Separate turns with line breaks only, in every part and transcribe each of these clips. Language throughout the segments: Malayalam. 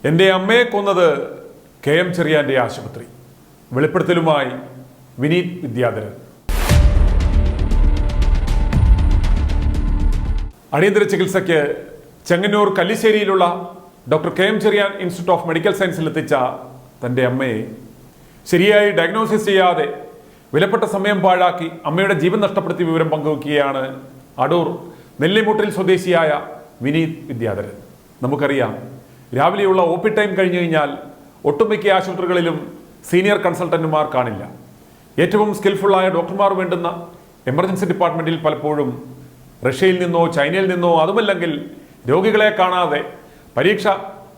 എൻ്റെ അമ്മയെ കൊന്നത് KM ചെറിയാൻ്റെ ആശുപത്രി. വെളിപ്പെടുത്തലുമായി വിനീത് വിദ്യാധരൻ. അടിയന്തര ചികിത്സയ്ക്ക് ചെങ്ങന്നൂർ കല്ലിശ്ശേരിയിലുള്ള doctor KM Cherian institute of medical സയൻസിലെത്തിച്ച തൻ്റെ അമ്മയെ ശരിയായി ഡയഗ്നോസിസ് ചെയ്യാതെ വിലപ്പെട്ട സമയം പാഴാക്കി അമ്മയുടെ ജീവൻ നഷ്ടപ്പെടുത്തിയ വിവരം പങ്കുവയ്ക്കുകയാണ് അടൂർ നെല്ലിമുട്ടിൽ സ്വദേശിയായ വിനീത് വിദ്യാധരൻ. നമുക്കറിയാം, രാവിലെയുള്ള OP ടൈം കഴിഞ്ഞു കഴിഞ്ഞാൽ ഒട്ടുമിക്ക ആശുപത്രികളിലും സീനിയർ കൺസൾട്ടന്റുമാർ കാണില്ല. ഏറ്റവും സ്കിൽഫുള്ളായ ഡോക്ടർമാർ വേണ്ടുന്ന എമർജൻസി ഡിപ്പാർട്ട്മെൻറ്റിൽ പലപ്പോഴും റഷ്യയിൽ നിന്നോ ചൈനയിൽ നിന്നോ അതുമല്ലെങ്കിൽ രോഗികളെ കാണാതെ പരീക്ഷ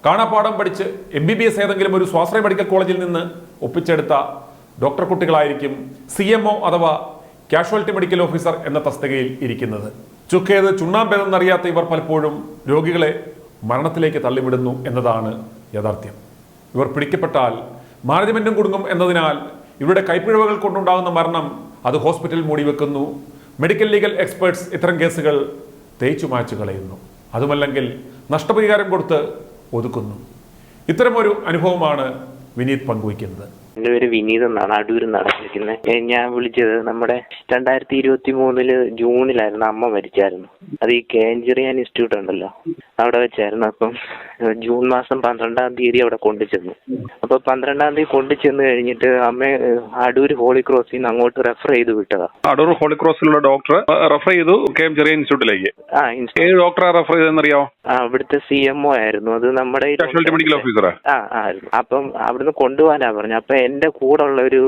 കാണാപ്പാഠം പഠിച്ച് MBBS ഏതെങ്കിലും ഒരു സ്വാശ്രയ മെഡിക്കൽ കോളേജിൽ നിന്ന് ഒപ്പിച്ചെടുത്ത ഡോക്ടർ കുട്ടികളായിരിക്കും CMO അഥവാ കാഷ്വാലിറ്റി മെഡിക്കൽ ഓഫീസർ എന്ന തസ്തികയിൽ ഇരിക്കുന്നത്. ചുക്കേത് ചുണ്ണാമ്പേതെന്നറിയാത്ത ഇവർ പലപ്പോഴും രോഗികളെ മരണത്തിലേക്ക് തള്ളിവിടുന്നു എന്നതാണ് യാഥാർത്ഥ്യം. ഇവർ പിടിക്കപ്പെട്ടാൽ മാനേജ്മെന്റും കുടുങ്ങും എന്നതിനാൽ ഇവരുടെ കൈപ്പിഴവുകൾ കൊണ്ടുണ്ടാകുന്ന മരണം അത് ഹോസ്പിറ്റൽ മൂടിവെക്കുന്നു. മെഡിക്കൽ ലീഗൽ എക്സ്പേർട്സ് ഇത്തരം കേസുകൾ തേച്ചു മായ്ച്ചു കളയുന്നു, അതുമല്ലെങ്കിൽ നഷ്ടപരിഹാരം കൊടുത്ത് ഒതുക്കുന്നു. ഇത്തരമൊരു അനുഭവമാണ് വിനീത് പങ്കുവയ്ക്കുന്നത്.
എൻ്റെ പേര് വിനീത് എന്നാണ്, അടൂരിൽ നിന്നാണ് വിളിക്കുന്നത്. ഞാൻ വിളിച്ചത് നമ്മുടെ 2023 ജൂണിലായിരുന്നു അമ്മ മരിച്ചായിരുന്നു. അത് ഈ KM ചെറിയാൻ ഇൻസ്റ്റിറ്റ്യൂട്ട് ഉണ്ടല്ലോ, അവിടെ വെച്ചായിരുന്നു. അപ്പം ജൂൺ മാസം 12-ാം തീയതി അവിടെ കൊണ്ടുചെന്നു. അപ്പോൾ 12-ാം തീയതി കൊണ്ടുചെന്ന് കഴിഞ്ഞിട്ട് അമ്മയെ അടൂർ ഹോളി ക്രോസിൽ നിന്ന് അങ്ങോട്ട് റെഫർ ചെയ്ത് വിട്ടതാ.
അടൂർ ഹോളി ക്രോസിലുള്ള ഡോക്ടർ റെഫർ ചെയ്തു KM ചെറിയാൻ ഇൻസ്റ്റിറ്റ്യൂട്ടിലേക്ക്. ഏത് ഡോക്ടറെ റെഫർ ചെയ്തെന്നറിയോ?
അവിടുത്തെ CMO ആയിരുന്നു. അത് നമ്മുടെ
മെഡിക്കൽ ഓഫീസർ
ആയിരുന്നു. അപ്പം അവിടുന്ന് കൊണ്ടുപോകാനാ പറഞ്ഞു. അപ്പൊ എന്റെ കൂടെ ഉള്ള ഒരു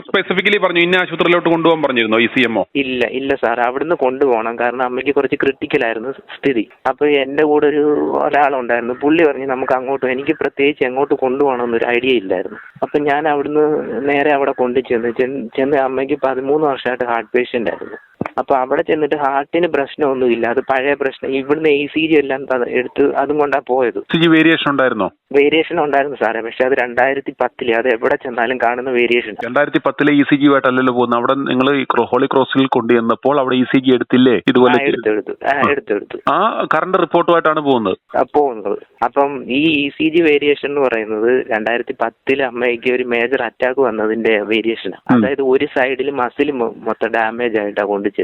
സ്പെസിഫിക്കലി പറഞ്ഞു ഇന്ന ആശുപത്രിയിലോട്ട് കൊണ്ടുപോകാൻ പറഞ്ഞിരുന്നോ ഈ CMO?
ഇല്ല സാർ, അവിടുന്ന് കൊണ്ടുപോകണം. കാരണം അമ്മയ്ക്ക് കുറച്ച് ക്രിട്ടിക്കലായിരുന്നു സ്ഥിതി. അപ്പൊ എന്റെ കൂടെ ഒരാളുണ്ടായിരുന്നു. പുള്ളി പറഞ്ഞു നമുക്ക് അങ്ങോട്ട്, എനിക്ക് പ്രത്യേകിച്ച് എങ്ങോട്ട് കൊണ്ടുപോകണമെന്നൊരു ഐഡിയ ഇല്ലായിരുന്നു. അപ്പൊ ഞാൻ അവിടുന്ന് നേരെ അവിടെ ചെന്ന് അമ്മയ്ക്ക് 13 വർഷമായിട്ട് ഹാർട്ട് പേഷ്യന്റ് ആയിരുന്നു. അപ്പൊ അവിടെ ചെന്നിട്ട് ഹാർട്ടിന് പ്രശ്നമൊന്നുമില്ല, അത് പഴയ പ്രശ്നം. ഇവിടുന്ന് ECG എല്ലാം എടുത്ത് അതും കൊണ്ടാ പോയത്.
വേരിയേഷൻ ഉണ്ടായിരുന്നോ?
വേരിയേഷൻ ഉണ്ടായിരുന്നു സാറേ, പക്ഷെ അത് 2010 അത് എവിടെ ചെന്നാലും കാണുന്ന വേരിയേഷൻ.
2010 ECG ആയിട്ടല്ലല്ലോ പോകുന്നത്. അവിടെ നിങ്ങൾ ഹോളി ക്രോസിൽ കൊണ്ടുവന്നപ്പോൾ അവിടെ ECG എടുത്തില്ലേ? ഇതുപോലെ
എടുത്തു
ആ കറണ്ട് റിപ്പോർട്ടുമായിട്ടാണ് പോകുന്നത്.
അപ്പം ഈ ECG വേരിയേഷൻ എന്ന് പറയുന്നത് 2010 അമ്മയ്ക്ക് ഒരു മേജർ അറ്റാക്ക് വന്നതിന്റെ വേരിയേഷനാണ്. അതായത് ഒരു സൈഡിൽ മസിൽ മൊത്തം ഡാമേജ് ആയിട്ടാണ് കൊണ്ട് ചെല്ലുന്നത്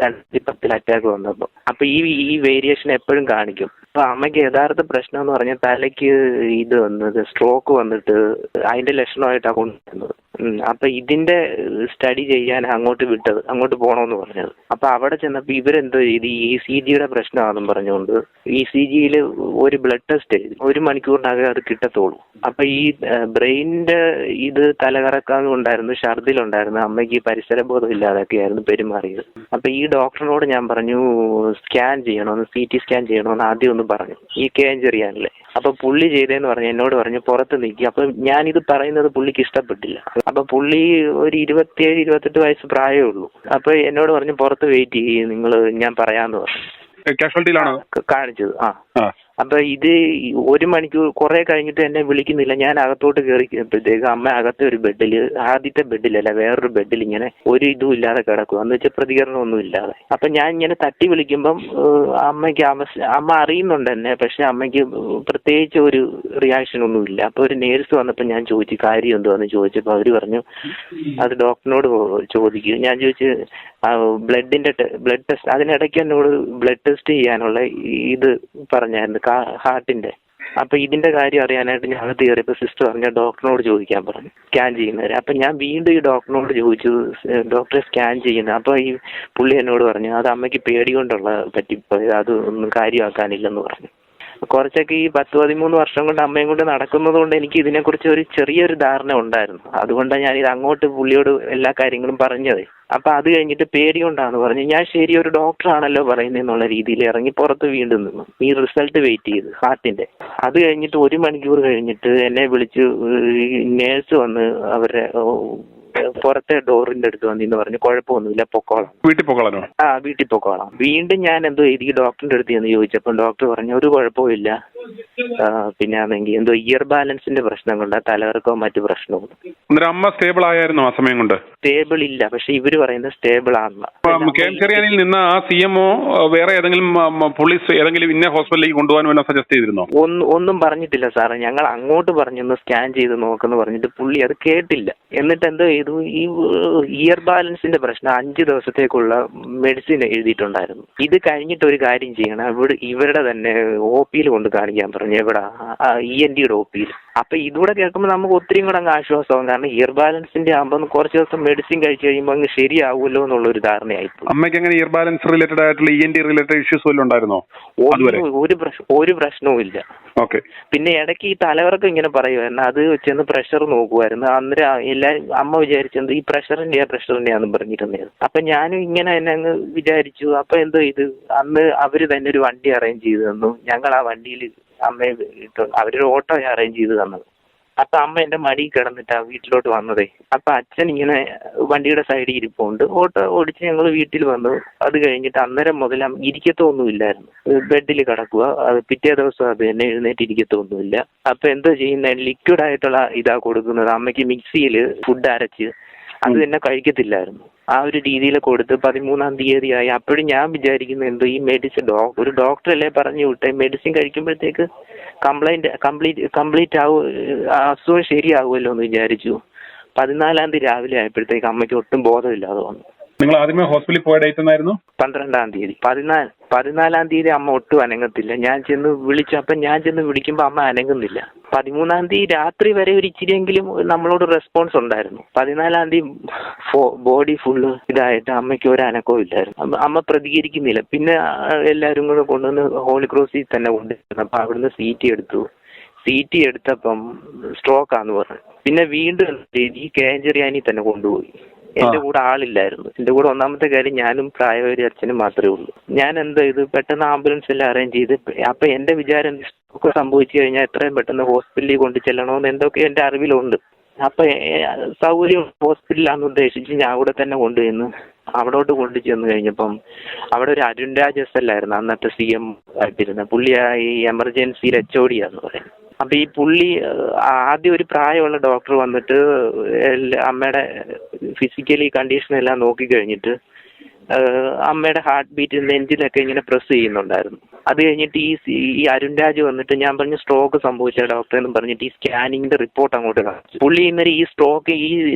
2010 അറ്റാക്ക് വന്നപ്പോൾ. അപ്പൊ ഈ വേരിയേഷൻ എപ്പോഴും കാണിക്കും. അപ്പൊ അമ്മയ്ക്ക് യഥാർത്ഥ പ്രശ്നം എന്ന് പറഞ്ഞാൽ തലയ്ക്ക് ഇത് വന്നത് സ്ട്രോക്ക് വന്നിട്ട് അതിന്റെ ലക്ഷണമായിട്ടാണ് കൊണ്ടുവരുന്നത്. അപ്പൊ ഇതിന്റെ സ്റ്റഡി ചെയ്യാൻ അങ്ങോട്ട് പോകണമെന്ന് പറഞ്ഞത്. അപ്പൊ അവിടെ ചെന്നപ്പോ ഇവരെന്തോ ചെയ്ത് ECGയുടെ പ്രശ്നമാണെന്നും പറഞ്ഞുകൊണ്ട് ECGയിൽ ഒരു ബ്ലഡ് ടെസ്റ്റ് എഴുതി. 1 മണിക്കൂറിനകം അത് കിട്ടത്തുള്ളൂ. അപ്പൊ ഈ ബ്രെയിനിന്റെ ഇത് തലകറക്കാതെ ഉണ്ടായിരുന്നു, ഛർദിലുണ്ടായിരുന്നു, അമ്മയ്ക്ക് പരിസര ബോധം ഇല്ലാതൊക്കെ ആയിരുന്നു പെരുമാറിയത്. അപ്പൊ ഈ ഡോക്ടറിനോട് ഞാൻ പറഞ്ഞു സ്കാൻ ചെയ്യണമെന്ന്, CT സ്കാൻ ചെയ്യണമെന്ന് ആദ്യം ഒന്ന് പറഞ്ഞു, ഈ KM ചെറിയാനില്ലേ. അപ്പൊ പുള്ളി ചെയ്തേന്ന് പറഞ്ഞു, എന്നോട് പറഞ്ഞു പുറത്ത് നിൽക്കി. അപ്പൊ ഞാനിത് പറയുന്നത് പുള്ളിക്ക് ഇഷ്ടപ്പെട്ടില്ല. അപ്പൊ പുള്ളി ഒരു 27-28 വയസ്സ് പ്രായമേ ഉള്ളൂ. അപ്പൊ എന്നോട് പറഞ്ഞു പുറത്ത് വെയിറ്റ് ചെയ്യും, ഞാൻ പറയാന്ന് പറഞ്ഞു. കാണിച്ചത്. അപ്പൊ ഇത് 1 മണിക്കൂർ കുറെ കഴിഞ്ഞിട്ട് എന്നെ വിളിക്കുന്നില്ല. ഞാൻ അകത്തോട്ട് കയറിയപ്പോഴത്തേക്ക് അമ്മ അകത്തെ ഒരു ബെഡില്, ആദ്യത്തെ ബെഡിലല്ല വേറൊരു ബെഡിൽ ഇങ്ങനെ ഒരു ഇതും ഇല്ലാതെ കിടക്കും, എന്ന് വെച്ചാൽ പ്രതികരണം ഒന്നും ഇല്ലാതെ. അപ്പൊ ഞാൻ ഇങ്ങനെ തട്ടി വിളിക്കുമ്പം അമ്മയ്ക്ക് അമ്മ അറിയുന്നുണ്ട് എന്നെ, പക്ഷെ അമ്മയ്ക്ക് പ്രത്യേകിച്ച് ഒരു റിയാക്ഷൻ ഒന്നും ഇല്ല. അപ്പൊ ഒരു നേഴ്സ് വന്നപ്പോ ഞാൻ ചോദിച്ചു കാര്യം എന്തുവാന്ന് ചോദിച്ചപ്പോ അവര് പറഞ്ഞു അത് ഡോക്ടറിനോട് ചോദിക്കും. ഞാൻ ചോദിച്ചു ബ്ലഡ് ടെസ്റ്റ്, അതിനിടയ്ക്ക് എന്നോട് ബ്ലഡ് ടെസ്റ്റ് ചെയ്യാനുള്ള ഇത് പറഞ്ഞായിരുന്നു ഹാർട്ടിന്റെ. അപ്പൊ ഇതിന്റെ കാര്യം അറിയാനായിട്ട് ഞാൻ അകത്ത് കയറിയപ്പോ സിസ്റ്റർ പറഞ്ഞ ഡോക്ടറിനോട് ചോദിക്കാൻ പറഞ്ഞു, സ്കാൻ ചെയ്യുന്നവരെ. അപ്പൊ ഞാൻ വീണ്ടും ഈ ഡോക്ടറിനോട് ചോദിച്ചു ഡോക്ടറെ സ്കാൻ ചെയ്യുന്നത്. അപ്പൊ ഈ പുള്ളി എന്നോട് പറഞ്ഞു അത് അമ്മയ്ക്ക് പേടി കൊണ്ടുള്ള പറ്റിപ്പോയത്, അത് ഒന്നും കാര്യമാക്കാനില്ലെന്ന് പറഞ്ഞു. കുറച്ചൊക്കെ ഈ 10-13 വർഷം കൊണ്ട് അമ്മയും കൊണ്ട് നടക്കുന്നത് കൊണ്ട് എനിക്ക് ഇതിനെക്കുറിച്ച് ഒരു ചെറിയൊരു ധാരണ ഉണ്ടായിരുന്നു. അതുകൊണ്ടാണ് ഞാൻ ഇത് അങ്ങോട്ട് പുള്ളിയോട് എല്ലാ കാര്യങ്ങളും പറഞ്ഞത്. അപ്പൊ അത് കഴിഞ്ഞിട്ട് പേടി കൊണ്ടാന്ന് പറഞ്ഞു. ഞാൻ ശരി ഒരു ഡോക്ടറാണല്ലോ പറയുന്നതെന്നുള്ള രീതിയിൽ ഇറങ്ങി പുറത്ത് വീണ്ടും നിന്നു. ഈ റിസൾട്ട് വെയിറ്റ് ചെയ്ത് ഹാർട്ടിന്റെ. അത് കഴിഞ്ഞിട്ട് 1 മണിക്കൂർ കഴിഞ്ഞിട്ട് എന്നെ വിളിച്ച് നേഴ്സ് വന്ന് അവരുടെ പുറത്തെ ഡോറിന്റെ അടുത്ത് വന്നിന്ന് പറഞ്ഞു കുഴപ്പമൊന്നുമില്ല, പൊക്കോളാം, വീട്ടിൽ പൊക്കോളാം. വീണ്ടും ഞാൻ എന്തോ ഈ ഡോക്ടറിന്റെ അടുത്ത് ചെന്ന് ചോദിച്ചപ്പോൾ ഡോക്ടർ പറഞ്ഞു ഒരു കുഴപ്പമില്ല, പിന്നെ ആണെങ്കിൽ എന്തോ ഇയർ ബാലൻസിന്റെ പ്രശ്നം കൊണ്ട് തലകറക്കവും മറ്റു പ്രശ്നവും.
അന്നേരം അമ്മ സ്റ്റേബിൾ ആയിരുന്നു ആ സമയം കൊണ്ട്?
സ്റ്റേബിൾ ഇല്ല, പക്ഷെ ഇവര് പറയുന്നത് സ്റ്റേബിൾ ആണ്.
കെ.എം. ചെറിയാനിൽ നിന്ന് ആ CMO വേറെ ഏതെങ്കിലും പോലീസ് ഏതെങ്കിലും ഇന്ന ഹോസ്പിറ്റലിലേക്ക് കൊണ്ടുപോകാൻ വല്ല സജസ്റ്റ് ചെയ്തിരുന്നോ?
ഒന്നും പറഞ്ഞിട്ടില്ല സാറേ. ഞങ്ങൾ അങ്ങോട്ട് പറഞ്ഞൊന്ന് സ്കാൻ ചെയ്ത് നോക്കെന്ന് പറഞ്ഞിട്ട് പുള്ളി അത് കേട്ടില്ല. എന്നിട്ട് എന്തോ ചെയ്തു, ഈ ഇയർ ബാലൻസിന്റെ പ്രശ്നം 5 ദിവസത്തേക്കുള്ള മെഡിസിൻ എഴുതിയിട്ടുണ്ടായിരുന്നു. ഇത് കഴിഞ്ഞിട്ട് ഒരു കാര്യം ചെയ്യണം, ഇവരുടെ തന്നെ OP കൊണ്ട് കാണിക്കാൻ പറഞ്ഞു. എവിടെ? ENTയുടെ OP. അപ്പൊ ഇതുകൂടെ കേൾക്കുമ്പോൾ നമുക്ക് ഒത്തിരി കൂടെ അങ്ങ് ആശ്വാസമാകും. കാരണം ഇയർ ബാലൻസിന്റെ ആകുമ്പോൾ കുറച്ച് ദിവസം മെഡിസിൻ കഴിച്ചു കഴിയുമ്പോൾ അങ്ങ് ശരിയാവുമല്ലോ എന്നുള്ള ഒരു ധാരണയായി.
അമ്മയ്ക്ക് എങ്ങനെ ഇയർ ബാലൻസ് റിലേറ്റഡ് ആയിട്ടുള്ള ENT റിലേറ്റഡ് ഇഷ്യൂസ് വല്ലതും ഉണ്ടായിരുന്നോ?
ഒരു പ്രശ്നവും ഇല്ല.
ഓക്കെ.
പിന്നെ ഇടയ്ക്ക് ഈ തലകറക്കം ഇങ്ങനെ പറയുമായിരുന്നു, അത് ചെന്ന് പ്രഷർ നോക്കുമായിരുന്നു. അന്നേരം എല്ലാവരും അമ്മ വിചാരിച്ചത് ഈ പ്രഷറിന്റെയാന്ന് പറഞ്ഞിരുന്നത്. അപ്പൊ ഞാനും ഇങ്ങനെ തന്നെ അങ്ങ് വിചാരിച്ചു. അപ്പൊ എന്തോ ഇത് അന്ന് അവര് തന്നെ ഒരു വണ്ടി അറേഞ്ച് ചെയ്തു തന്നു. ഞങ്ങൾ ആ വണ്ടിയിൽ അമ്മയെ അവരൊരു ഓട്ടോ അറേഞ്ച് ചെയ്ത് തന്നത്. അപ്പൊ അമ്മ എന്റെ മടിയിൽ കിടന്നിട്ടാ വീട്ടിലോട്ട് വന്നതേ. അപ്പൊ അച്ഛൻ ഇങ്ങനെ വണ്ടിയുടെ സൈഡിൽ ഇരിപ്പുണ്ട്. ഓട്ടോ ഓടിച്ച് ഞങ്ങൾ വീട്ടിൽ വന്നു. അത് കഴിഞ്ഞിട്ട് അന്നേരം മുതൽ ഇരിക്കത്തൊന്നും ഇല്ലായിരുന്നു, ബെഡിൽ കിടക്കുക. അത് പിറ്റേ ദിവസം അത് തന്നെ എഴുന്നേറ്റ് ഇരിക്കത്തൊന്നുമില്ല. അപ്പൊ എന്തോ ചെയ്യുന്ന ലിക്വിഡ് ആയിട്ടുള്ള ഇതാ കൊടുക്കുന്നത്. അമ്മയ്ക്ക് മിക്സിയിൽ ഫുഡ് അരച്ച് അത് തന്നെ കഴിക്കത്തില്ലായിരുന്നു. ആ ഒരു രീതിയിൽ കൊടുത്ത് 13-ാം തീയതിയായി. അപ്പോഴും ഞാൻ വിചാരിക്കുന്നത് എന്തോ ഈ മെഡിസിൻ ഒരു ഡോക്ടറല്ലേ പറഞ്ഞു വിട്ടെ, മെഡിസിൻ കഴിക്കുമ്പോഴത്തേക്ക് കംപ്ലീറ്റ് അസുഖം ശരിയാകുമല്ലോ എന്ന് വിചാരിച്ചു. 14-ാം തീയതി രാവിലെ ആയപ്പോഴത്തേക്ക് അമ്മയ്ക്ക് ഒട്ടും ബോധമില്ലാതെ വന്നു.
നിങ്ങൾ ആദ്യമേ ഹോസ്പിറ്റലിൽ പോയ ഡേറ്റ് എന്നായിരുന്നു?
12-ാം തീയതി. 14-ാം തീയതി അമ്മ ഒട്ടും അനങ്ങത്തില്ല. ഞാൻ ചെന്ന് വിളിക്കുമ്പോൾ അമ്മ അനങ്ങുന്നില്ല. 13-ാം തീയതി രാത്രി വരെ ഒരു ഇച്ചിരിയെങ്കിലും നമ്മളോട് റെസ്പോൺസ് ഉണ്ടായിരുന്നു. 14-ാം തീയതി ബോഡി ഫുള്ള് ഇതായിട്ട് അമ്മയ്ക്ക് ഒരു അനക്കവും ഇല്ലായിരുന്നു. അമ്മ പ്രതികരിക്കുന്നില്ല. പിന്നെ എല്ലാവരും കൂടെ കൊണ്ടുവന്ന് ഹോളി ക്രോസിൽ തന്നെ കൊണ്ടുവരുന്നു. അപ്പൊ അവിടുന്ന് CT എടുത്തപ്പം സ്ട്രോക്കാന്ന് പറഞ്ഞു. പിന്നെ വീണ്ടും ഈ കെ.എം. ചെറിയാനിൽ തന്നെ കൊണ്ടുപോയി. എന്റെ കൂടെ ആളില്ലായിരുന്നു. എന്റെ കൂടെ ഒന്നാമത്തെ കാര്യം ഞാനും പ്രായമായ അച്ഛനും മാത്രമേ ഉള്ളൂ. ഞാൻ എന്താ ഇത് പെട്ടെന്ന് ആംബുലൻസ് എല്ലാം അറേഞ്ച് ചെയ്ത്. അപ്പൊ എന്റെ വിചാരം ഒക്കെ സംഭവിച്ചു കഴിഞ്ഞാൽ എത്രയും പെട്ടെന്ന് ഹോസ്പിറ്റലിൽ കൊണ്ട് ചെല്ലണമെന്ന് എന്തൊക്കെ എന്റെ അറിവിലുണ്ട്. അപ്പൊ സൗകര്യം ഹോസ്പിറ്റലാന്ന് ഉദ്ദേശിച്ച് ഞാൻ അവിടെ തന്നെ കൊണ്ടുചെന്ന് അവിടോട്ട് കൊണ്ടു ചെന്ന് കഴിഞ്ഞപ്പം അവിടെ ഒരു അരുൺ രാജ് SL ആയിരുന്നു അന്നത്തെ CM ആയിട്ടിരുന്ന പുള്ളി. ഈ എമർജൻസി HOD ആന്ന് പറയുന്നത്. അപ്പൊ ഈ പുള്ളി ആദ്യം ഒരു പ്രായമുള്ള ഡോക്ടർ വന്നിട്ട് അമ്മയുടെ ഫിസിക്കലി കണ്ടീഷൻ എല്ലാം നോക്കി കഴിഞ്ഞിട്ട് അമ്മയുടെ ഹാർട്ട് ബീറ്റ് നെഞ്ചിലൊക്കെ ഇങ്ങനെ പ്രസ് ചെയ്യുന്നുണ്ടായിരുന്നു. അത് കഴിഞ്ഞിട്ട് ഈ അരുൺ രാജ് വന്നിട്ട് ഞാൻ പറഞ്ഞു സ്ട്രോക്ക് സംഭവിച്ച ഡോക്ടർ എന്ന് പറഞ്ഞിട്ട് ഈ സ്കാനിങ്ങിന്റെ റിപ്പോർട്ട് അങ്ങോട്ട് കാണിച്ചു. പുള്ളി ഇന്നലെ ഈ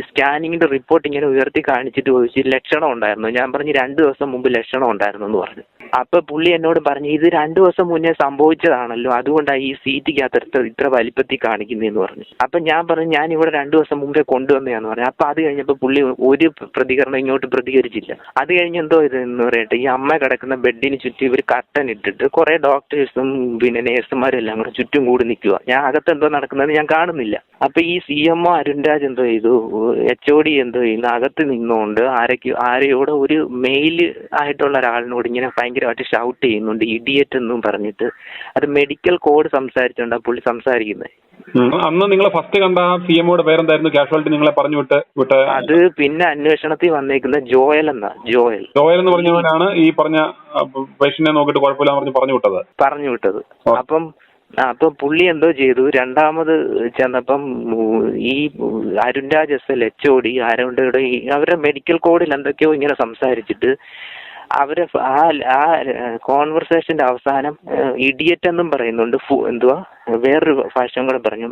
സ്കാനിങ്ങിന്റെ റിപ്പോർട്ട് ഇങ്ങനെ ഉയർത്തി കാണിച്ചിട്ട് ചോദിച്ചു ലക്ഷണം ഉണ്ടായിരുന്നു. ഞാൻ പറഞ്ഞു 2 ദിവസം മുമ്പ് ലക്ഷണം ഉണ്ടായിരുന്നു എന്ന് പറഞ്ഞു. അപ്പൊ പുള്ളി എന്നോട് പറഞ്ഞു ഇത് 2 ദിവസം മുന്നേ സംഭവിച്ചതാണല്ലോ, അതുകൊണ്ടാണ് ഈ സീറ്റിക്കകത്ത് ഇത്ര വലിപ്പത്തിൽ കാണിക്കുന്നതെന്ന് പറഞ്ഞു. അപ്പൊ ഞാൻ പറഞ്ഞു ഞാൻ ഇവിടെ 2 ദിവസം മുമ്പേ കൊണ്ടുവന്നതാന്ന് പറഞ്ഞു. അപ്പൊ അത് കഴിഞ്ഞപ്പോ പുള്ളി ഒരു പ്രതികരണം ഇങ്ങോട്ട് പ്രതികരിച്ചില്ല. അത് കഴിഞ്ഞ് എന്തോ ഇതെന്ന് പറയട്ടെ, ഈ അമ്മ കിടക്കുന്ന ബെഡിന് ചുറ്റും ഇവർ കർട്ടൻ ഇട്ടിട്ട് കുറെ ഡോക്ടേഴ്സും പിന്നെ നേഴ്സുമാരും എല്ലാം കൂടെ ചുറ്റും കൂടി നിൽക്കുക. ഞാൻ അകത്ത് എന്തോ നടക്കുന്നത് ഞാൻ കാണുന്നില്ല. അപ്പൊ ഈ CMO അരുൺ രാജ് എന്തോ ചെയ്തു, HOD എന്തോ ചെയ്യുന്നു, അകത്ത് നിന്നുകൊണ്ട് ആരെയോടെ ഒരു മെയിൽ ആയിട്ടുള്ള ഒരാളിനോട് ഇങ്ങനെ ഭയങ്കരമായിട്ട് ഷൗട്ട് ചെയ്യുന്നുണ്ട്, ഇഡിയറ്റ് എന്നും പറഞ്ഞിട്ട്. അത് മെഡിക്കൽ കോഡ് സംസാരിച്ചുകൊണ്ടാ പുള്ളി സംസാരിക്കുന്നത്.
അന്ന് നിങ്ങൾ ഫസ്റ്റ് കണ്ട CMOയുടെ പേരെന്തായിരുന്നു? കാഷ്വാലിറ്റി നിങ്ങളെ പറഞ്ഞു വിട്ട്
അത് പിന്നെ അന്വേഷണത്തിൽ വന്നേക്കുന്ന ജോയൽ എന്ന്
പറഞ്ഞവനാണ് ഈ പറഞ്ഞ പേഷ്യന്റിനെ നോക്കിയിട്ട് കുഴപ്പമില്ല പറഞ്ഞു വിട്ടത്.
അപ്പൊ പുള്ളി എന്തോ ചെയ്തു, രണ്ടാമത് ചെന്നപ്പം ഈ അരുൺ രാജ് SL HOD അവരുടെ മെഡിക്കൽ കോഡിൽ എന്തൊക്കെയോ ഇങ്ങനെ സംസാരിച്ചിട്ട് അവരെ ആ കോൺവെർസേഷന്റെ അവസാനം ഇഡിയറ്റ് എന്നും പറയുന്നുണ്ട്, എന്തുവാ വേറൊരു ഭാഷയും കൂടെ പറഞ്ഞു,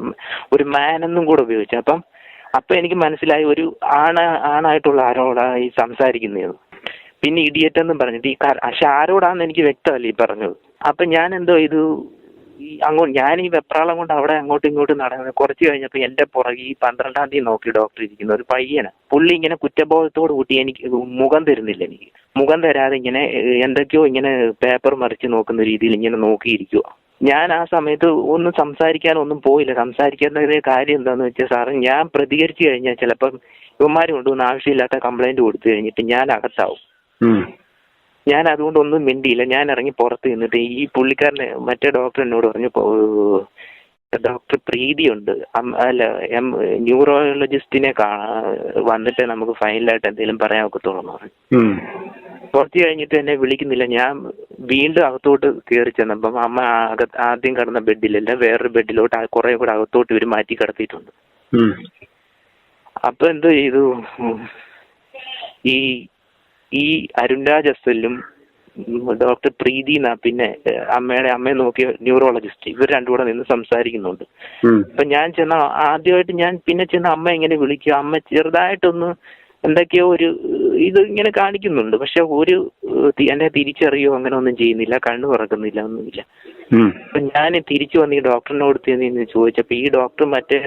ഒരു മാൻ എന്നും കൂടെ ഉപയോഗിച്ചു. അപ്പൊ എനിക്ക് മനസ്സിലായി ഒരു ആണായിട്ടുള്ള ആരോടാ ഈ സംസാരിക്കുന്നത്. പിന്നെ ഇഡിയറ്റ് എന്നും പറഞ്ഞിട്ട് പക്ഷെ ആരോടാന്ന് എനിക്ക് വ്യക്തമല്ല ഈ പറഞ്ഞത്. അപ്പൊ ഞാൻ എന്തോ ഇത് ഞാൻ ഈ വെപ്രാളം കൊണ്ട് അവിടെ അങ്ങോട്ടും ഇങ്ങോട്ടും നടക്കുന്നത്. കുറച്ച് കഴിഞ്ഞപ്പോ എന്റെ പുറകെ ഈ 12-ാം തീയതി നോക്കി ഡോക്ടർ ഇരിക്കുന്ന ഒരു പയ്യന്, പുള്ളി ഇങ്ങനെ കുറ്റബോധത്തോട് കൂട്ടി എനിക്ക് മുഖം തരുന്നില്ല. എനിക്ക് മുഖം തരാതെ ഇങ്ങനെ എന്തൊക്കെയോ ഇങ്ങനെ പേപ്പർ മറിച്ച് നോക്കുന്ന രീതിയിൽ ഇങ്ങനെ നോക്കിയിരിക്കുക. ഞാൻ ആ സമയത്ത് ഒന്നും സംസാരിക്കാനൊന്നും പോയില്ല. സംസാരിക്കേണ്ട കാര്യം എന്താന്ന് വെച്ചാൽ സാറ് ഞാൻ പ്രതികരിച്ചു കഴിഞ്ഞാൽ ചിലപ്പം ഇവന്മാർ കൊണ്ടുവന്ന് ആവശ്യമില്ലാത്ത കംപ്ലൈന്റ് കൊടുത്തു കഴിഞ്ഞിട്ട് ഞാൻ അകത്താവും. ഞാൻ അതുകൊണ്ടൊന്നും മിണ്ടിയില്ല. ഞാൻ ഇറങ്ങി പുറത്ത് നിന്നിട്ട് ഈ പുള്ളിക്കാരനെ മറ്റേ ഡോക്ടർ എന്നോട് പറഞ്ഞു, ഡോക്ടർ പ്രീതിയുണ്ട്, അല്ല ന്യൂറോളജിസ്റ്റിനെ വന്നിട്ട് നമുക്ക് ഫൈനലായിട്ട് എന്തെങ്കിലും പറയാൻ ഒക്കത്തുള്ളൂ എന്ന് പറഞ്ഞു. കുറച്ച് കഴിഞ്ഞിട്ട് എന്നെ വിളിക്കുന്നില്ല. ഞാൻ വീണ്ടും അകത്തോട്ട് കയറി ചെന്നപ്പം അമ്മ ആദ്യം കിടന്ന ബെഡിലല്ല വേറൊരു ബെഡിലോട്ട് കുറെ കൂടെ അകത്തോട്ട് ഇവർ മാറ്റി കിടത്തിയിട്ടുണ്ട്. അപ്പൊ എന്തോ ചെയ്തു, ഈ അരുൺ രാജ് അസലും ഡോക്ടർ പ്രീതി പിന്നെ അമ്മയെ നോക്കിയ ന്യൂറോളജിസ്റ്റ് ഇവർ രണ്ടും കൂടെ നിന്ന് സംസാരിക്കുന്നുണ്ട്. അപ്പൊ ഞാൻ ആദ്യമായിട്ട് പിന്നെ ചെന്ന് അമ്മ ഇങ്ങനെ വിളിക്കുക. അമ്മ ചെറുതായിട്ടൊന്ന് എന്തൊക്കെയോ ഒരു ഇത് ഇങ്ങനെ കാണിക്കുന്നുണ്ട്. പക്ഷെ എന്നെ തിരിച്ചറിയോ അങ്ങനെ ഒന്നും ചെയ്യുന്നില്ല, കണ്ണു തുറക്കുന്നില്ല, ഒന്നുമില്ല. അപ്പൊ ഞാൻ തിരിച്ചു വന്ന് ഈ ഡോക്ടറിനോട് ചോദിച്ചപ്പോ ഈ ഡോക്ടർ മറ്റേ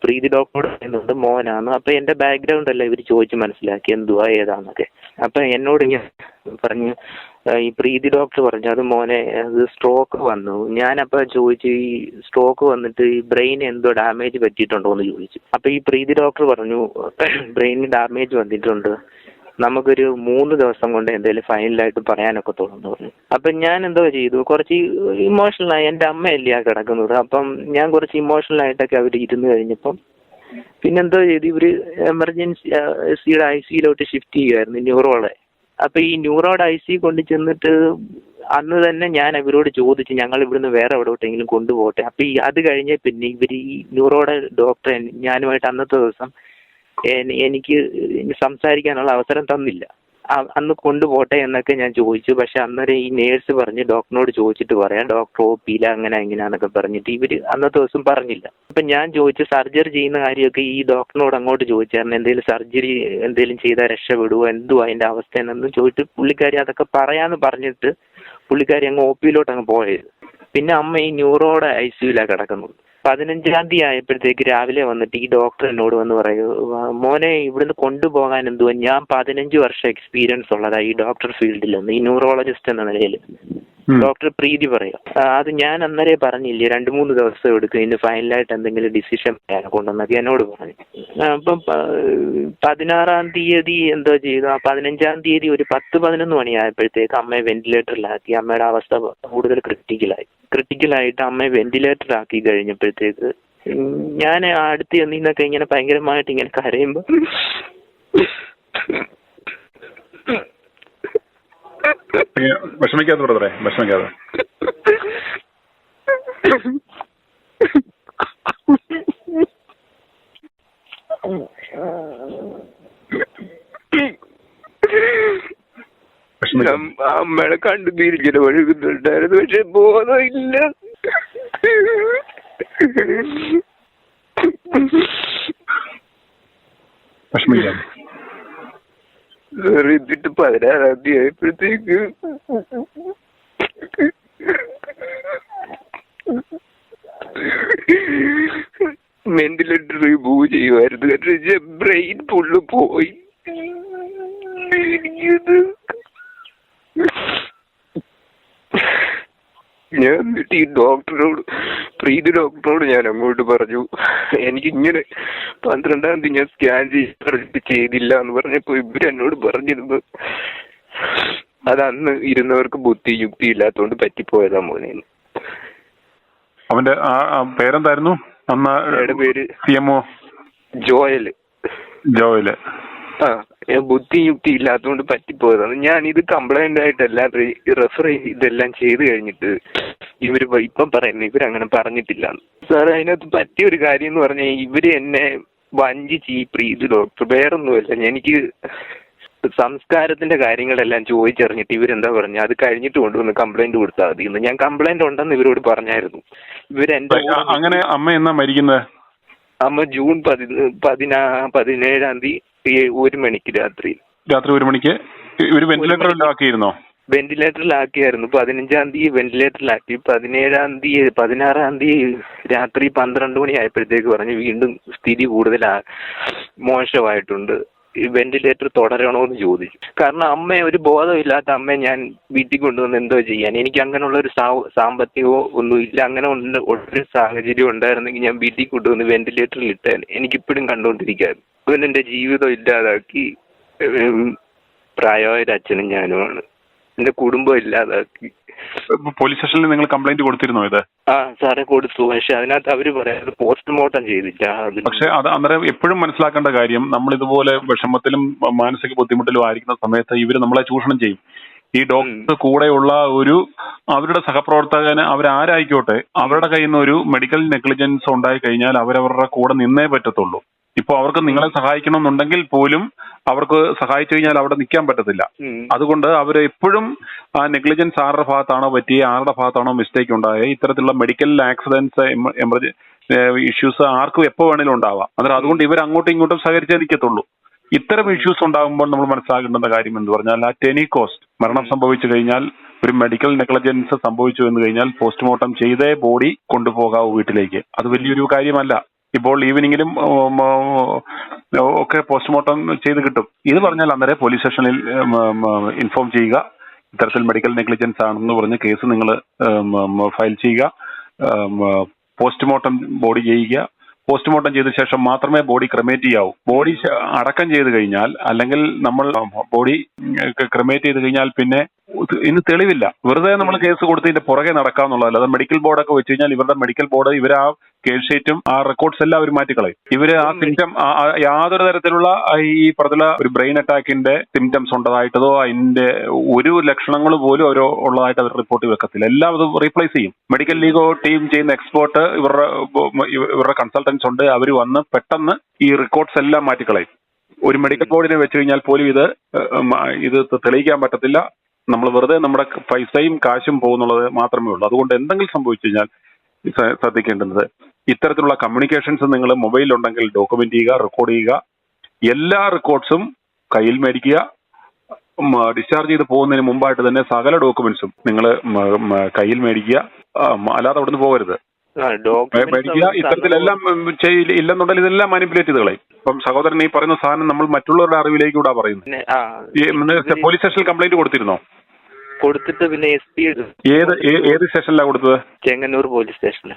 പ്രീതി ഡോക്ടറോട് പറയുന്നുണ്ട് മോനാണ്. അപ്പൊ എന്റെ ബാക്ക്ഗ്രൗണ്ട് അല്ല ഇവർ ചോദിച്ച് മനസ്സിലാക്കി എന്തുവാ ഏതാന്നൊക്കെ. അപ്പൊ എന്നോട് ഞാൻ പറഞ്ഞു, ഈ പ്രീതി ഡോക്ടർ പറഞ്ഞു അത് മോനെ അത് സ്ട്രോക്ക് വന്നു. ഞാനപ്പോ ചോദിച്ചു ഈ സ്ട്രോക്ക് വന്നിട്ട് ഈ ബ്രെയിൻ എന്തോ ഡാമേജ് പറ്റിയിട്ടുണ്ടോ എന്ന് ചോദിച്ചു. അപ്പൊ ഈ പ്രീതി ഡോക്ടർ പറഞ്ഞു ബ്രെയിനിന് ഡാമേജ് വന്നിട്ടുണ്ട്, നമുക്കൊരു 3 ദിവസം കൊണ്ട് എന്തെങ്കിലും ഫൈനലായിട്ട് പറയാനൊക്കെ തോന്നുന്നു പറഞ്ഞു. അപ്പൊ ഞാൻ എന്തോ ചെയ്തു, കുറച്ച് ഇമോഷണലായി. എന്റെ അമ്മയല്ലേ ആ കിടക്കുന്നത്. അപ്പം ഞാൻ കുറച്ച് ഇമോഷണൽ ആയിട്ടൊക്കെ അവർ ഇരുന്ന് കഴിഞ്ഞപ്പം പിന്നെന്തോ ചെയ്തു, ഇവര് എമർജൻസിയുടെ ICUലോട്ട് ഷിഫ്റ്റ് ചെയ്യുമായിരുന്നു ന്യൂറോളെ. അപ്പൊ ഈ ന്യൂറോയുടെ ICU കൊണ്ട് ചെന്നിട്ട് അന്ന് തന്നെ ഞാൻ ഇവരോട് ചോദിച്ചു ഞങ്ങൾ ഇവിടുന്ന് വേറെ എവിടോട്ടെങ്കിലും കൊണ്ടുപോകട്ടെ. അപ്പൊ അത് കഴിഞ്ഞ പിന്നെ ഇവർ ഈ ന്യൂറോയുടെ ഡോക്ടറെ ഞാനുമായിട്ട് അന്നത്തെ ദിവസം എനിക്ക് സംസാരിക്കാനുള്ള അവസരം തന്നില്ല. അന്ന് കൊണ്ടുപോട്ടെ എന്നൊക്കെ ഞാൻ ചോദിച്ചു. പക്ഷെ അന്നേരം ഈ നേഴ്സ് പറഞ്ഞ് ഡോക്ടറിനോട് ചോദിച്ചിട്ട് പറയാം, ഡോക്ടർ OP-യില അങ്ങനെ എങ്ങനെയാന്നൊക്കെ പറഞ്ഞിട്ട് ഇവര് അന്നത്തെ ദിവസം പറഞ്ഞില്ല. അപ്പൊ ഞാൻ ചോദിച്ചു സർജറി ചെയ്യുന്ന കാര്യമൊക്കെ ഈ ഡോക്ടറിനോട് അങ്ങോട്ട് ചോദിച്ചായിരുന്നു, എന്തെങ്കിലും സർജറി എന്തെങ്കിലും ചെയ്താൽ രക്ഷപ്പെടുവോ, എന്തുവാ അതിന്റെ അവസ്ഥ എന്നൊന്നും ചോദിച്ചിട്ട് പുള്ളിക്കാരി അതൊക്കെ പറയാന്ന് പറഞ്ഞിട്ട് പുള്ളിക്കാരി അങ്ങ് OP-യിലോട്ട് അങ്ങ് പോയത്. പിന്നെ അമ്മ ഈ ന്യൂറോയുടെ ICUലാണ് കിടക്കുന്നത്. 15-ാം തീയതി ആയപ്പോഴത്തേക്ക് രാവിലെ വന്നിട്ട് ഈ ഡോക്ടർ എന്നോട് വന്ന് പറയൂ, മോനെ ഇവിടുന്ന് കൊണ്ടുപോകാൻ എന്തുവാ, ഞാൻ 15 വർഷം എക്സ്പീരിയൻസ് ഉള്ളതാ ഈ ഡോക്ടർ ഫീൽഡിലൊന്ന്, ഈ ന്യൂറോളജിസ്റ്റ് എന്ന നിലയിൽ. ഡോക്ടർ പ്രീതി പറയാം അത് ഞാൻ അന്നേരം പറഞ്ഞില്ലേ 2-3 ദിവസം എടുക്കും ഇതിന് ഫൈനലായിട്ട് എന്തെങ്കിലും ഡിസിഷൻ പറയാനെ കൊണ്ടുവന്നൊക്കെ എന്നോട് പറഞ്ഞു. അപ്പം 16-ാം തീയതി എന്തോ ചെയ്തു. ആ 15-ാം തീയതി ഒരു 10-11 മണിയായപ്പോഴത്തേക്ക് അമ്മയെ വെന്റിലേറ്ററിലാക്കി. അമ്മയുടെ അവസ്ഥ കൂടുതൽ ക്രിട്ടിക്കലായിട്ട് അമ്മയെ വെന്റിലേറ്ററിലാക്കി കഴിഞ്ഞപ്പോഴത്തേക്ക് ഞാൻ അടുത്ത് ചെന്നീന്നൊക്കെ ഇങ്ങനെ ഭയങ്കരമായിട്ട് ഇങ്ങനെ കരയുമ്പോ
വിഷമിക്കാതെ ബ്രദറെ, വിഷമിക്കാതെ.
അമ്മയുടെ കണ്ടു തിരിച്ചിട്ട് ഒഴുകുന്നുണ്ടായിരുന്നു, പക്ഷെ ബോധമില്ല.
വിഷമിക്കാതെ.
എന്നിട്ട് 16-ാം തീയതി ആയപ്പോഴത്തേക്ക് വെന്റിലേറ്റർ റിമൂവ് ചെയ്യുമായിരുന്നു. കാരണം ബ്രെയിൻ ഫുള്ള് പോയി. എനിക്കത് ഞാൻ എന്നിട്ട് ഈ ഡോക്ടറോട് പ്രീതി ഡോക്ടറോട് ഞാൻ അങ്ങോട്ട് പറഞ്ഞു എനിക്കിങ്ങനെ 12-ാം തീയതി ഞാൻ സ്കാൻ ചെയ്തില്ല എന്ന് പറഞ്ഞപ്പോ ഇവരെന്നോട് പറഞ്ഞിരുന്നു അത് അന്ന് ഇരുന്നവർക്ക് ബുദ്ധി യുക്തി ഇല്ലാത്തോണ്ട് പറ്റിപ്പോയതാ മോനെ.
അവന്റെ പേരെന്തായിരുന്നു?
അയാളുടെ പേര്
CMO
ജോയല്. ബുദ്ധി യുക്തി ഇല്ലാത്തതുകൊണ്ട് പറ്റിപ്പോയതാണ്. ഞാൻ ഇത് കംപ്ലൈന്റ് ആയിട്ടല്ല റെഫർ ഇതെല്ലാം ചെയ്ത് കഴിഞ്ഞിട്ട് ഇവര് ഇപ്പം പറയുന്നത് ഇവരങ്ങനെ പറഞ്ഞിട്ടില്ല സാർ. അതിനകത്ത് പറ്റിയൊരു കാര്യം എന്ന് പറഞ്ഞാൽ ഇവര് എന്നെ വഞ്ചിച്ച് ഈ പ്രീതി ഡോക്ടർ വേറൊന്നുമല്ല, എനിക്ക് സംസ്കാരത്തിന്റെ കാര്യങ്ങളെല്ലാം ചോദിച്ചറിഞ്ഞിട്ട് ഇവരെന്താ പറഞ്ഞു അത് കഴിഞ്ഞിട്ട് കൊണ്ടുവന്ന് കംപ്ലൈന്റ് കൊടുത്താൽ മതി എന്ന്. ഞാൻ കംപ്ലൈന്റ് ഉണ്ടെന്ന് ഇവരോട് പറഞ്ഞായിരുന്നു.
അങ്ങനെ അമ്മ എന്നാ മരിക്കുന്നത്?
അമ്മ ജൂൺ 17-ാം തീയതി 1 മണിക്ക് രാത്രി 1 മണിക്ക്
ഇവര് വെന്റിലേറ്ററിലാക്കിയിരുന്നോ?
വെന്റിലേറ്ററിലാക്കിയായിരുന്നു. 15-ാം തീയതി വെന്റിലേറ്ററിലാക്കി. 16-ാം തീയതി രാത്രി 12 മണി ആയപ്പോഴത്തേക്ക് പറഞ്ഞു വീണ്ടും സ്ഥിതി കൂടുതൽ മോശമായിട്ടുണ്ട്, വെന്റിലേറ്റർ തുടരണോന്ന് ചോദിച്ചു. കാരണം അമ്മയെ ഒരു ബോധമില്ലാത്ത അമ്മയെ ഞാൻ വീട്ടിൽ കൊണ്ടുവന്ന് എന്തോ ചെയ്യാൻ, എനിക്ക് അങ്ങനെയുള്ള ഒരു സാമ്പത്തികമോ ഒന്നുമില്ല. അങ്ങനെ ഒരു സാഹചര്യം ഉണ്ടായിരുന്നെങ്കിൽ ഞാൻ വീട്ടിൽ കൊണ്ടുവന്ന് വെന്റിലേറ്ററിൽ ഇട്ടാൻ. എനിക്കിപ്പോഴും കണ്ടുകൊണ്ടിരിക്കായിരുന്നു. അവൻ എൻ്റെ ജീവിതം ഇല്ലാതാക്കി. പ്രായമായ ഒരു അച്ഛനും ഞാനുമാണ്. എൻ്റെ കുടുംബം ഇല്ലാതാക്കി.
പോലീസ് സ്റ്റേഷനിൽ നിങ്ങൾ കംപ്ലൈന്റ് കൊടുത്തിരുന്നോ ഇത്?
ആ സാറേ കൊടുത്തു. പക്ഷെ അതിനകത്ത് അവര് പറയാം പോസ്റ്റ്മോർട്ടം ചെയ്തില്ല.
പക്ഷെ അത് അന്നേരം എപ്പോഴും മനസ്സിലാക്കേണ്ട കാര്യം, നമ്മൾ ഇതുപോലെ വിഷമത്തിലും മാനസിക ബുദ്ധിമുട്ടിലും ആയിരിക്കുന്ന സമയത്ത് ഇവര് നമ്മളെ ചൂഷണം ചെയ്യും. ഈ ഡോക്ടർ കൂടെയുള്ള അവരുടെ സഹപ്രവർത്തകന് അവരാരായിക്കോട്ടെ, അവരുടെ കയ്യിൽ നിന്ന് ഒരു മെഡിക്കൽ നെഗ്ലിജൻസ് ഉണ്ടായി കഴിഞ്ഞാൽ അവരവരുടെ കൂടെ നിന്നേ പറ്റത്തുള്ളൂ. ഇപ്പൊ അവർക്ക് നിങ്ങളെ സഹായിക്കണമെന്നുണ്ടെങ്കിൽ പോലും അവർക്ക് സഹായിച്ചു കഴിഞ്ഞാൽ അവിടെ നിൽക്കാൻ പറ്റത്തില്ല. അതുകൊണ്ട് അവർ എപ്പോഴും ആ നെഗ്ലിജൻസ് ആരുടെ ഭാഗത്താണോ പറ്റിയ, ആരുടെ ഭാഗത്താണോ മിസ്റ്റേക്ക് ഉണ്ടായ, ഇത്തരത്തിലുള്ള മെഡിക്കൽ ആക്സിഡൻസ്, ഇഷ്യൂസ് ആർക്കും എപ്പോ വേണേലും ഉണ്ടാവാം. അന്നേരം അതുകൊണ്ട് ഇവർ അങ്ങോട്ടും ഇങ്ങോട്ടും സഹകരിച്ചേ നിൽക്കത്തുള്ളൂ. ഇത്തരം ഇഷ്യൂസ് ഉണ്ടാകുമ്പോൾ നമ്മൾ മനസ്സിലാക്കേണ്ട കാര്യം എന്ന് പറഞ്ഞാൽ അറ്റ് എനി കോസ്റ്റ് മരണം സംഭവിച്ചു കഴിഞ്ഞാൽ, ഒരു മെഡിക്കൽ നെഗ്ലിജൻസ് സംഭവിച്ചു എന്ന് കഴിഞ്ഞാൽ പോസ്റ്റ്മോർട്ടം ചെയ്തേ ബോഡി കൊണ്ടുപോകാവൂ വീട്ടിലേക്ക്. അത് വലിയൊരു കാര്യമല്ല. ഇപ്പോൾ ഈവനിങ്ങിലും ഒക്കെ പോസ്റ്റ്മോർട്ടം ചെയ്ത് കിട്ടും. ഇത് പറഞ്ഞാൽ അന്നേരം പോലീസ് സ്റ്റേഷനിൽ ഇൻഫോം ചെയ്യുക, ഇത്തരത്തിൽ മെഡിക്കൽ നെഗ്ലിജൻസ് ആണെന്ന് പറഞ്ഞ് കേസ് നിങ്ങൾ ഫയൽ ചെയ്യുക, പോസ്റ്റ്മോർട്ടം ബോഡി ചെയ്യുക. പോസ്റ്റ്മോർട്ടം ചെയ്ത ശേഷം മാത്രമേ ബോഡി ക്രെമേറ്റ് ചെയ്യാവൂ. ബോഡി അടക്കം ചെയ്ത് കഴിഞ്ഞാൽ, അല്ലെങ്കിൽ നമ്മൾ ബോഡി ക്രെമേറ്റ് ചെയ്ത് കഴിഞ്ഞാൽ പിന്നെ ഇന്ന് തെളിവില്ല. വെറുതെ നമ്മൾ കേസ് കൊടുത്തതിന്റെ പുറകെ നടക്കാന്നുള്ളതല്ല. അത് മെഡിക്കൽ ബോർഡൊക്കെ വെച്ച് കഴിഞ്ഞാൽ ഇവരുടെ മെഡിക്കൽ ബോർഡ് ഇവർ ആ കേസ് ഷീറ്റും ആ റെക്കോർഡ്സ് എല്ലാം അവർ മാറ്റിക്കളയും. ഇവര് ആ സിംറ്റം യാതൊരു തരത്തിലുള്ള ഈ പറഞ്ഞ ഒരു ബ്രെയിൻ അറ്റാക്കിന്റെ സിംറ്റംസ് ഉള്ളതായിട്ടതോ അതിന്റെ ഒരു ലക്ഷണങ്ങൾ പോലും അവർ ഉള്ളതായിട്ട് അവർ റിപ്പോർട്ട് വെക്കത്തില്ല. എല്ലാം അത് റീപ്ലേസ് ചെയ്യും. മെഡിക്കൽ ലീഗോ ടീം ചെയ്യുന്ന എക്സ്പേർട്ട് ഇവരുടെ കൺസൾട്ടൻസ് ഉണ്ട്. അവർ വന്ന് പെട്ടെന്ന് ഈ റെക്കോർഡ്സ് എല്ലാം മാറ്റിക്കളയും. ഒരു മെഡിക്കൽ ബോർഡിനെ വെച്ച് കഴിഞ്ഞാൽ പോലും ഇത് തെളിയിക്കാൻ പറ്റത്തില്ല. നമ്മൾ വെറുതെ നമ്മുടെ പൈസയും കാശും പോകുന്നുള്ളത് മാത്രമേ ഉള്ളൂ. അതുകൊണ്ട് എന്തെങ്കിലും സംഭവിച്ചു കഴിഞ്ഞാൽ ശ്രദ്ധിക്കേണ്ടത്, ഇത്തരത്തിലുള്ള കമ്മ്യൂണിക്കേഷൻസ് നിങ്ങൾ മൊബൈലുണ്ടെങ്കിൽ ഡോക്യുമെന്റ് ചെയ്യുക, റെക്കോർഡ് ചെയ്യുക. എല്ലാ റെക്കോർഡ്സും കയ്യിൽ മേടിക്കുക. ഡിസ്ചാർജ് ചെയ്ത് പോകുന്നതിന് മുമ്പായിട്ട് തന്നെ സകല ഡോക്യുമെന്റ്സും നിങ്ങൾ കയ്യിൽ മേടിക്കുക. അല്ലാതെ അവിടുന്ന് പോകരുത്. മേടിക്കുക. ഇത്തരത്തിലെല്ലാം ഇല്ലെന്നുണ്ടെങ്കിൽ ഇതെല്ലാം മാനിപ്പുലേറ്റ് ചെയ്ത് കളയും. ഇപ്പം സഹോദരൻ ഈ പറയുന്ന സാധനം നമ്മൾ മറ്റുള്ളവരുടെ അറിവിലേക്ക് കൂടാ പറയുന്നത്. പോലീസ് സ്റ്റേഷനിൽ കംപ്ലൈന്റ് കൊടുത്തിരുന്നോ?
കൊടുത്തിട്ട് പിന്നെ SP
ഏത് സ്റ്റേഷനിലാണ് കൊടുത്തത്?
ചെങ്ങന്നൂർ പോലീസ് സ്റ്റേഷനിൽ.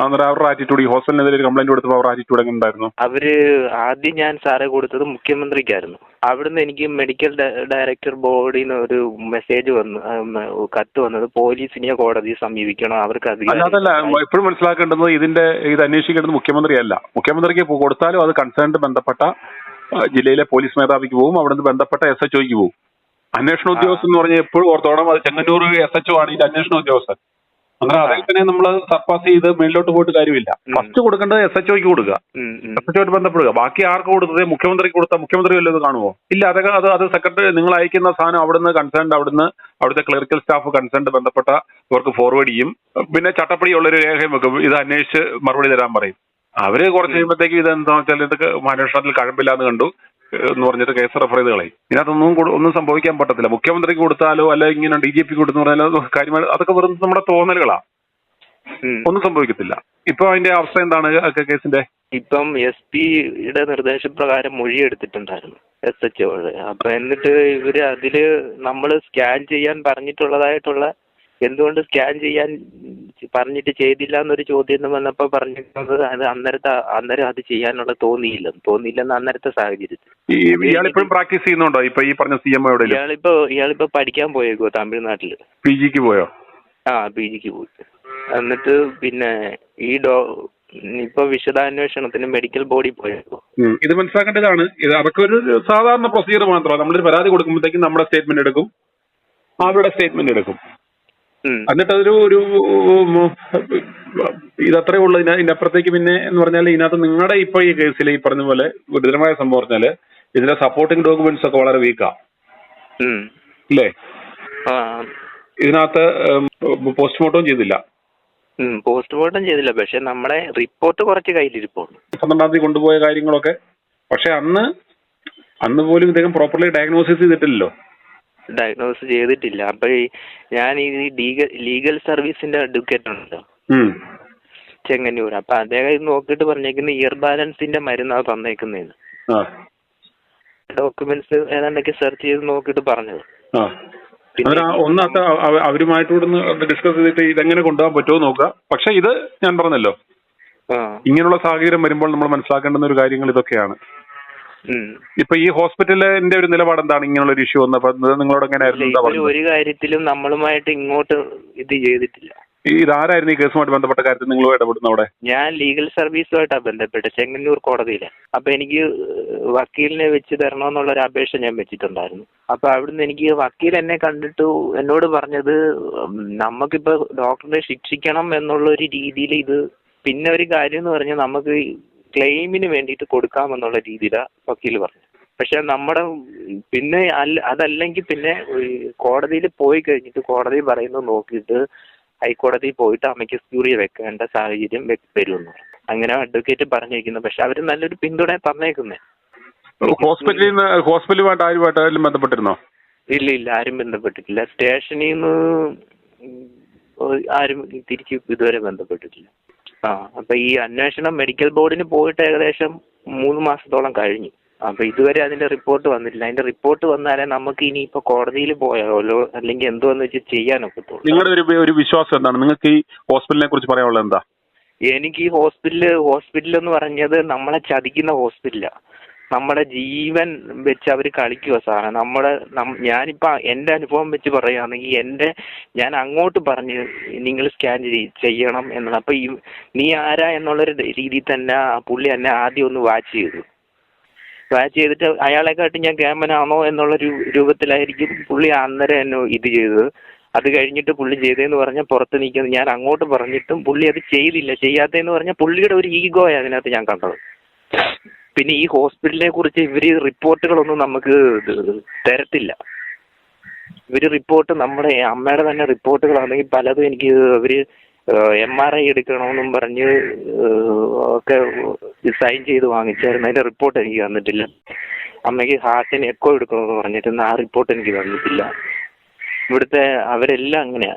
അന്നേരം അവരുടെ ആറ്റിറ്റ്യൂഡ്, ഈ ഹോസ്റ്റലിനെതിരെ കംപ്ലൈന്റ് കൊടുത്തപ്പോൾ അവരുടെ ആറ്റിറ്റ്യൂഡ് എങ്ങനെ ഉണ്ടായിരുന്നു?
അവര് ആദ്യം ഞാൻ സാറേ കൊടുത്തത് മുഖ്യമന്ത്രിക്കായിരുന്നു. അവിടുന്ന് എനിക്ക് മെഡിക്കൽ ഡയറക്ടർ ബോർഡിൽ നിന്ന് ഒരു മെസ്സേജ് വന്നു, കത്ത് വന്നത് പോലീസിനെ കോടതിയെ സമീപിക്കണം, അവർക്ക്
അതല്ല. എപ്പോഴും മനസ്സിലാക്കേണ്ടത് ഇത് അന്വേഷിക്കേണ്ടത് മുഖ്യമന്ത്രിയല്ല. മുഖ്യമന്ത്രിക്ക് കൊടുത്താലും അത് കൺസേൺഡ് ബന്ധപ്പെട്ട ജില്ലയിലെ പോലീസ് മേധാവിക്ക് പോകും. അവിടെ നിന്ന് ബന്ധപ്പെട്ട SHOയ്ക്ക് പോകും. അന്വേഷണ ഉദ്യോഗസ്ഥൻ എന്ന് പറഞ്ഞാൽ എപ്പോഴും ഓർത്തോണം, അത് ചെങ്ങന്നൂർ SHO ആണ് ഇതിന്റെ അന്വേഷണ ഉദ്യോഗസ്ഥൻ. അങ്ങനെ അദ്ദേഹത്തിനെ നമ്മൾ സർപ്പാസ് ചെയ്ത് മേളിലോട്ട് പോയിട്ട് കാര്യമില്ല. ഫസ്റ്റ് കൊടുക്കേണ്ടത് SHOയ്ക്ക് കൊടുക്കുക, SHOയിട്ട് ബന്ധപ്പെടുക. ബാക്കി ആർക്ക് കൊടുത്തത്? മുഖ്യമന്ത്രിക്ക് കൊടുത്താൽ മുഖ്യമന്ത്രി വല്ലതും കാണുമോ? ഇല്ല. അത് സെക്രട്ടറി നിങ്ങൾ അയക്കുന്ന സാധനം അവിടുന്ന് അവിടുത്തെ ക്ലറിക്കൽ സ്റ്റാഫ് കൺസേൺഡ് ബന്ധപ്പെട്ട ഇവർക്ക് ഫോർവേഡ് ചെയ്യും. പിന്നെ ചട്ടപ്പടിയുള്ളൊരു രേഖയും വെക്കും. ഇത് അന്വേഷിച്ച് മറുപടി തരാൻ പറയും. അവര് കുറച്ച് കഴിയുമ്പോഴത്തേക്ക് ഇതെന്താ വെച്ചാൽ ഇതൊക്കെ അന്വേഷണത്തിൽ കഴമ്പില്ലാന്ന് കണ്ടു എന്ന് പറഞ്ഞിട്ട് കേസ് റെഫർ ചെയ്ത് കളയും. ഒന്നും സംഭവിക്കാൻ പറ്റത്തില്ല. മുഖ്യമന്ത്രിക്ക് കൊടുത്താലോ അല്ല ഇങ്ങനെ DGP കൊടുത്തു പറഞ്ഞാലോ കാര്യങ്ങൾ അതൊക്കെ വെറും നമ്മുടെ തോന്നലുകളാ. ഒന്നും സംഭവിക്കത്തില്ല. ഇപ്പൊ അതിന്റെ അവസ്ഥ എന്താണ് കേസിന്റെ?
ഇപ്പം SP-യുടെ നിർദ്ദേശപ്രകാരം മൊഴി എടുത്തിട്ടുണ്ടായിരുന്നു SHO. അപ്പൊ എന്നിട്ട് ഇവര് അതില് നമ്മൾ സ്കാൻ ചെയ്യാൻ പറഞ്ഞിട്ടുള്ളതായിട്ടുള്ള, എന്തുകൊണ്ട് സ്കാൻ ചെയ്യാൻ പറഞ്ഞിട്ട് ചെയ്തില്ല എന്നൊരു ചോദ്യം വന്നപ്പോ പറഞ്ഞിട്ടുള്ളത് അത് അന്നേരം അത് ചെയ്യാനുള്ള തോന്നിയില്ലെന്ന് അന്നേരത്തെ സാഹചര്യത്തിൽ.
ഇയാളിപ്പോഴും പ്രാക്ടീസ് ചെയ്യുന്നുണ്ടോ? ഇപ്പൊ ഈ പറഞ്ഞ CMO
ഇയാളിപ്പോ പഠിക്കാൻ പോയേക്കോ തമിഴ്നാട്ടില്.
PGക്ക് പോയോ?
PGക്ക് പോയി. എന്നിട്ട് പിന്നെ ഇപ്പൊ വിശദാന്വേഷണത്തിന് മെഡിക്കൽ ബോഡി പോയേക്കോ.
ഇത് മനസ്സിലാക്കേണ്ടതാണ്. ഇത് അതൊക്കെ ഒരു സാധാരണ പ്രൊസീജിയർ മാത്രമാണ്. നമ്മളൊരു പരാതി കൊടുക്കുമ്പോഴത്തേക്കും നമ്മുടെ സ്റ്റേറ്റ്മെന്റ് എടുക്കും, അവരുടെ സ്റ്റേറ്റ്മെന്റ് എടുക്കും. എന്നിട്ട് അതൊരു ഇതത്രേ ഉള്ളൂ. ഇതിന്റെ അപ്പുറത്തേക്ക് പിന്നെ എന്ന് പറഞ്ഞാൽ ഇതിനകത്ത് നിങ്ങളുടെ ഇപ്പൊ ഈ കേസിൽ ഈ പറഞ്ഞ പോലെ ഗുരുതരമായ സംഭവം പറഞ്ഞാല് ഇതിന്റെ സപ്പോർട്ടിംഗ് ഡോക്യുമെന്റ്സ് ഒക്കെ വളരെ വീക്കാ അല്ലേ? ഇതിനകത്ത് പോസ്റ്റ്മോർട്ടം ചെയ്തില്ല.
പോസ്റ്റ്മോർട്ടം ചെയ്തില്ല, പക്ഷെ നമ്മളെ റിപ്പോർട്ട് കുറച്ച് കയ്യിലിരിപ്പുണ്ട്. 12-ാം തീയതി
കൊണ്ടുപോയ കാര്യങ്ങളൊക്കെ. പക്ഷെ അന്ന് പോലും ഇദ്ദേഹം പ്രോപ്പർലി ഡയഗ്നോസിസ് ചെയ്തിട്ടില്ലല്ലോ.
ഡയഗ്നോസ് ചെയ്തിട്ടില്ല. അപ്പൊ ഞാൻ ഈ ലീഗൽ സർവീസിന്റെ അഡ്വക്കേറ്റ് ഉണ്ടല്ലോ ചെങ്ങന്നൂർ, അപ്പൊ അദ്ദേഹം ഇത് നോക്കിയിട്ട് പറഞ്ഞേക്കുന്ന ഇയർ ബാലൻസിന്റെ മരുന്നാണ് തന്നേക്കുന്നതെന്ന്. ഡോക്യുമെന്റ്സ് ഏതാണ്ടൊക്കെ സെർച്ച് ചെയ്ത് നോക്കിയിട്ട് പറഞ്ഞത്.
അവരുമായിട്ടൂടെ ഡിസ്കസ് ചെയ്തിട്ട് ഇതെങ്ങനെ കൊണ്ടുപോകാൻ പറ്റുമോ നോക്കുക. പക്ഷെ ഇത് ഞാൻ പറഞ്ഞല്ലോ, ഇങ്ങനെയുള്ള സാഹചര്യം വരുമ്പോൾ നമ്മൾ മനസ്സിലാക്കേണ്ടുന്ന ഒരു കാര്യങ്ങൾ ഇതൊക്കെയാണ്. ഇപ്പൊ ഈ ഹോസ്പിറ്റലിന്റെ ഒരു നിലപാട് എന്താണ് ഇങ്ങനെയുള്ള ഒരു ഇഷ്യൂ വന്നപ്പോ നിങ്ങളോട് എങ്ങനെയായിരുന്നു?
ഒരു കാര്യത്തിലും നമ്മളുമായിട്ട് ഇങ്ങോട്ട് ഇത് ചെയ്തിട്ടില്ല.
ഇതാരായിരുന്നു ഈ കേസുമായിട്ട് ബന്ധപ്പെട്ട കാര്യത്തിൽ നിങ്ങൾ ഇടപെടുന്ന അവിടെ?
ഞാൻ ലീഗൽ സർവീസുമായിട്ടാണ് ബന്ധപ്പെട്ടത്, ചെങ്ങന്നൂർ കോടതിയില്. അപ്പൊ എനിക്ക് വക്കീലിനെ വെച്ച് തരണമെന്നുള്ള ഒരു അപേക്ഷ ഞാൻ വെച്ചിട്ടുണ്ടായിരുന്നു. അപ്പൊ അവിടുന്ന് എനിക്ക് വക്കീൽ എന്നെ കണ്ടിട്ട് എന്നോട് പറഞ്ഞത്, നമുക്കിപ്പോ ഡോക്ടറെ ശിക്ഷിക്കണം എന്നുള്ള ഒരു രീതിയിൽ ഇത്, പിന്നെ ഒരു കാര്യം എന്ന് പറഞ്ഞാൽ നമുക്ക് ക്ലെയിമിന് വേണ്ടിയിട്ട് കൊടുക്കാമെന്നുള്ള രീതിയിലാണ് വക്കീൽ പറഞ്ഞത്. പക്ഷെ നമ്മുടെ പിന്നെ അതല്ലെങ്കിൽ പിന്നെ കോടതിയിൽ പോയി കഴിഞ്ഞിട്ട് കോടതി പറയുന്നത് നോക്കിയിട്ട് ഹൈക്കോടതിയിൽ പോയിട്ട് അമ്മയ്ക്ക് ക്യൂറി വെക്കേണ്ട സാഹചര്യം വരുമെന്ന് അങ്ങനെ അഡ്വക്കേറ്റ് പറഞ്ഞിരിക്കുന്നു. പക്ഷെ അവര് നല്ലൊരു പിന്തുണ പറഞ്ഞേക്കുന്നേ.
ഹോസ്പിറ്റലുമായിട്ട് ആരുമായിട്ടായാലും ബന്ധപ്പെട്ടിരുന്നോ?
ഇല്ല, ആരും ബന്ധപ്പെട്ടിട്ടില്ല. സ്റ്റേഷനിൽ നിന്ന് ആരും തിരിച്ച് ഇതുവരെ ബന്ധപ്പെട്ടിട്ടില്ല. അപ്പൊ ഈ അന്വേഷണം മെഡിക്കൽ ബോർഡിന് പോയിട്ട് ഏകദേശം 3 മാസത്തോളം കഴിഞ്ഞു. അപ്പൊ ഇതുവരെ അതിന്റെ റിപ്പോർട്ട് വന്നിട്ടില്ല. അതിന്റെ റിപ്പോർട്ട് വന്നാലേ നമുക്ക് ഇനിയിപ്പോ കോടതിയിൽ പോയാലോ അല്ലെങ്കിൽ എന്തോന്ന് വെച്ച് ചെയ്യാനൊക്കത്തുള്ളൂ.
നിങ്ങളുടെ ഒരു വിശ്വാസം എന്താണ്? നിങ്ങൾക്ക് ഈ ഹോസ്പിറ്റലിനെ കുറിച്ച് പറയാനുള്ളത് എന്താ?
എനിക്ക് ഈ ഹോസ്പിറ്റൽ എന്ന് പറഞ്ഞത് നമ്മളെ ചതിക്കുന്ന ഹോസ്പിറ്റലാ. നമ്മുടെ ജീവൻ വെച്ച് അവർ കളിക്കുക സാറേ. ഞാനിപ്പോ എന്റെ അനുഭവം വെച്ച് പറയുകയാണെങ്കിൽ ഞാൻ അങ്ങോട്ട് പറഞ്ഞു നിങ്ങൾ സ്കാൻ ചെയ്യണം എന്നത്. അപ്പൊ നീ ആരാ എന്നുള്ളൊരു രീതിയിൽ തന്നെ ആ പുള്ളി എന്നെ ആദ്യം ഒന്ന് വാച്ച് ചെയ്തിട്ട് അയാളെക്കാട്ടി ഞാൻ ക്യാമനാണോ എന്നുള്ളൊരു രൂപത്തിലായിരിക്കും പുള്ളി അന്നേരം എന്നെ ഇത് ചെയ്തത്. അത് കഴിഞ്ഞിട്ട് പുള്ളി ചെയ്തതെന്ന് പറഞ്ഞാൽ പുറത്ത് നിൽക്കുന്നത് ഞാൻ അങ്ങോട്ട് പറഞ്ഞിട്ടും പുള്ളി അത് ചെയ്യാത്തതെന്ന് പറഞ്ഞാൽ പുള്ളിയുടെ ഒരു ഈഗോയാണ് അതിനകത്ത് ഞാൻ കണ്ടത്. പിന്നെ ഈ ഹോസ്പിറ്റലിനെ കുറിച്ച് ഇവര് റിപ്പോർട്ടുകളൊന്നും നമുക്ക് തരത്തില്ല. ഇവര് റിപ്പോർട്ട് നമ്മുടെ അമ്മയുടെ തന്നെ റിപ്പോർട്ടുകളാണെങ്കിൽ പലതും എനിക്ക് അവര് MRI എടുക്കണമെന്നും പറഞ്ഞ് ഒക്കെ സൈൻ ചെയ്ത് വാങ്ങിച്ചായിരുന്നു. അതിന്റെ റിപ്പോർട്ട് എനിക്ക് തന്നിട്ടില്ല. അമ്മയ്ക്ക് ഹാർട്ടിന് എക്കോ എടുക്കണമെന്ന് പറഞ്ഞിട്ട് ആ റിപ്പോർട്ട് എനിക്ക് തന്നിട്ടില്ല. ഇവിടുത്തെ അവരെല്ലാം അങ്ങനെയാ.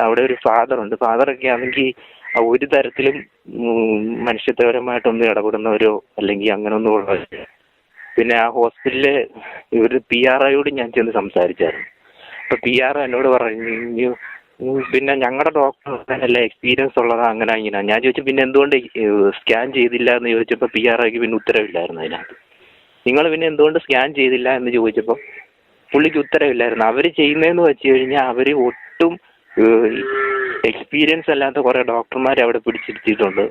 അവിടെ ഒരു ഫാദറുണ്ട്. ഫാദറൊക്കെ ആണെങ്കിൽ ഒരു തരത്തിലും മനുഷ്യത്വപരമായിട്ടൊന്നും ഇടപെടുന്നവരോ അല്ലെങ്കിൽ അങ്ങനൊന്നും ഉള്ളവരോ. പിന്നെ ആ ഹോസ്പിറ്റലിലെ ഒരു PROയോട് ഞാൻ ചെന്ന് സംസാരിച്ചായിരുന്നു. അപ്പൊ PRO എന്നോട് പറഞ്ഞു, പിന്നെ ഞങ്ങളുടെ ഡോക്ടർ നല്ല എക്സ്പീരിയൻസ് ഉള്ളതാ അങ്ങനെ ഇങ്ങനെ. ഞാൻ ചോദിച്ചു പിന്നെ എന്തുകൊണ്ട് സ്കാൻ ചെയ്തില്ല എന്ന് ചോദിച്ചപ്പോൾ PROയ്ക്ക് പിന്നെ ഉത്തരവില്ലായിരുന്നു അതിനകത്ത്. നിങ്ങൾ പിന്നെ എന്തുകൊണ്ട് സ്കാൻ ചെയ്തില്ല എന്ന് ചോദിച്ചപ്പോൾ പുള്ളിക്ക് ഉത്തരവില്ലായിരുന്നു. അവർ ചെയ്യുന്നതെന്ന് വെച്ച് കഴിഞ്ഞാൽ അവർ ഒട്ടും എക്സ്പീരിയൻസ് അല്ലാത്ത കുറെ ഡോക്ടർമാരെ അവിടെ പിടിച്ചിരുത്തിയിട്ടുണ്ട്.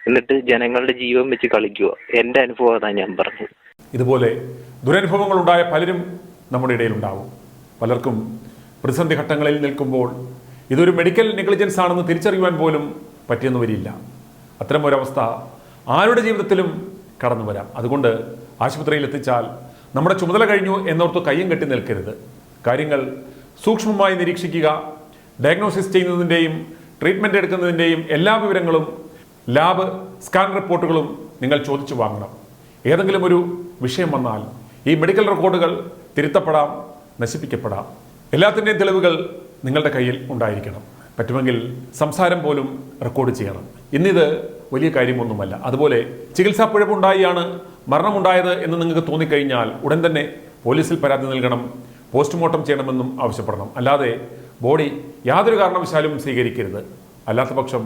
എന്നിട്ട് ജനങ്ങളുടെ ജീവൻ വെച്ച് കളിക്കുക. എന്റെ അനുഭവം അതാണ് ഞാൻ പറഞ്ഞത്.
ഇതുപോലെ ദുരനുഭവങ്ങൾ ഉണ്ടായ പലരും നമ്മുടെ ഇടയിൽ ഉണ്ടാവും. പലർക്കും പ്രതിസന്ധി ഘട്ടങ്ങളിൽ നിൽക്കുമ്പോൾ ഇതൊരു മെഡിക്കൽ നെഗ്ലിജൻസ് ആണെന്ന് തിരിച്ചറിയുവാൻ പോലും പറ്റിയെന്ന് വരില്ല. അത്തരമൊരവസ്ഥ ആരുടെ ജീവിതത്തിലും കടന്നു വരാം. അതുകൊണ്ട് ആശുപത്രിയിൽ എത്തിച്ചാൽ നമ്മുടെ ചുമതല കഴിഞ്ഞു എന്നോർത്ത് കയ്യും കെട്ടി നിൽക്കരുത്. കാര്യങ്ങൾ സൂക്ഷ്മമായി നിരീക്ഷിക്കുക. ഡയഗ്നോസിസ് ചെയ്യുന്നതിൻ്റെയും ട്രീറ്റ്മെൻറ്റ് എടുക്കുന്നതിൻ്റെയും എല്ലാ വിവരങ്ങളും ലാബ് സ്കാൻ റിപ്പോർട്ടുകളും നിങ്ങൾ ചോദിച്ചു വാങ്ങണം. ഏതെങ്കിലും ഒരു വിഷയം വന്നാൽ ഈ മെഡിക്കൽ റെക്കോർഡുകൾ തിരുത്തപ്പെടാം, നശിപ്പിക്കപ്പെടാം. എല്ലാത്തിൻ്റെയും തെളിവുകൾ നിങ്ങളുടെ കയ്യിൽ ഉണ്ടായിരിക്കണം. പറ്റുമെങ്കിൽ സംസാരം പോലും റെക്കോർഡ് ചെയ്യണം. ഇന്നിത് വലിയ കാര്യമൊന്നുമല്ല. അതുപോലെ ചികിത്സാ പിഴവുണ്ടായാണ് മരണമുണ്ടായത് എന്ന് നിങ്ങൾക്ക് തോന്നിക്കഴിഞ്ഞാൽ ഉടൻ തന്നെ പോലീസിൽ പരാതി നൽകണം, പോസ്റ്റ്മോർട്ടം ചെയ്യണമെന്നും ആവശ്യപ്പെടണം. അല്ലാതെ ബോഡി യാതൊരു കാരണവശാലും സ്വീകരിക്കരുത്. അല്ലാത്ത പക്ഷം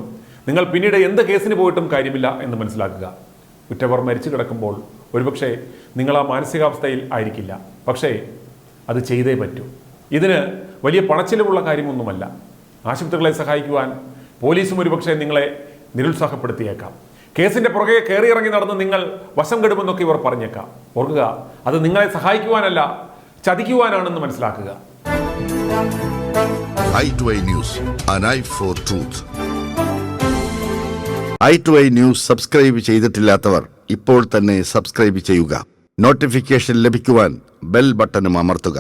നിങ്ങൾ പിന്നീട് എന്ത് കേസിന് പോയിട്ടും കാര്യമില്ല എന്ന് മനസ്സിലാക്കുക. കുറ്റവാളി മരിച്ചു കിടക്കുമ്പോൾ ഒരുപക്ഷെ നിങ്ങൾ ആ മാനസികാവസ്ഥയിൽ ആയിരിക്കില്ല. പക്ഷേ അത് ചെയ്തേ പറ്റൂ. ഇതിന് വലിയ പണച്ചിലവുള്ള കാര്യമൊന്നുമല്ല. ആശുപത്രികളെ സഹായിക്കുവാൻ പോലീസും ഒരുപക്ഷെ നിങ്ങളെ നിരുത്സാഹപ്പെടുത്തിയേക്കാം. കേസിന്റെ പുറകെ കയറിയിറങ്ങി നടന്ന് നിങ്ങൾ വശം കെടുമെന്നൊക്കെ ഇവർ പറഞ്ഞേക്കാം. ഓർക്കുക, അത് നിങ്ങളെ സഹായിക്കുവാനല്ല, ചതിക്കുവാനാണെന്ന് മനസ്സിലാക്കുക.
i2i News, an eye for truth. i2i News subscribe ചെയ്തിട്ടില്ലാത്തവർ ഇപ്പോൾ തന്നെ സബ്സ്ക്രൈബ് ചെയ്യുക. നോട്ടിഫിക്കേഷൻ ലഭിക്കുവാൻ ബെൽ ബട്ടണും അമർത്തുക.